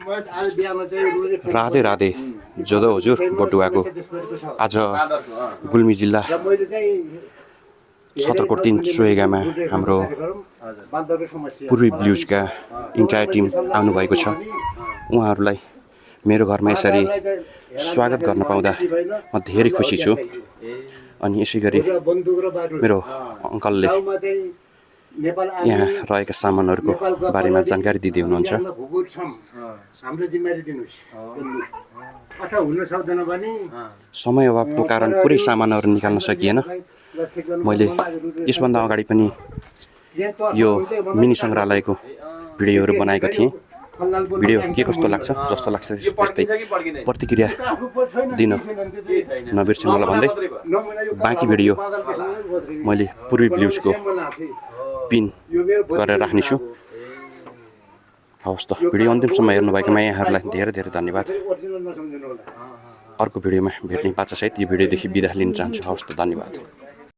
राधे राधे जोधो हजुर बटुवाको आज गुल्मी जिल्ला छतरकोट 3 सोहेगामा हाम्रो पूर्वी ब्लुजका इन्टायर टिम आउनुभएको छ। उहाँहरूलाई मेरो घरमा यसरी स्वागत गर्न पाउँदा म धेरै खुसी छु। अनि यसै गरी मेरो अङ्कलले यहाँ रहेका सामानहरूको बारेमा जानकारी दिँदै हुनुहुन्छ। समय अभावको कारण पुरै सामानहरू निकाल्न सकिएन। मैले यसभन्दा अगाडि पनि यो मिनी सङ्ग्रहालयको भिडियोहरू बनाएको थिएँ। भिडियो के कस्तो लाग्छ जस्तो लाग्छ त्यस्तै प्रतिक्रिया दिन नबिर्सिनु होला भन्दै बाँकी भिडियो मैले पूर्वी ब्लुजको पिन गरेर राख्नेछु। हवस् त, भिडियो अन्तिमसम्म हेर्नुभएकोमा यहाँहरूलाई धेरै धेरै धन्यवाद। अर्को भिडियोमा भेट्ने बाचासहित यो भिडियोदेखि बिदा लिन चाहन्छु। हवस् त, धन्यवाद।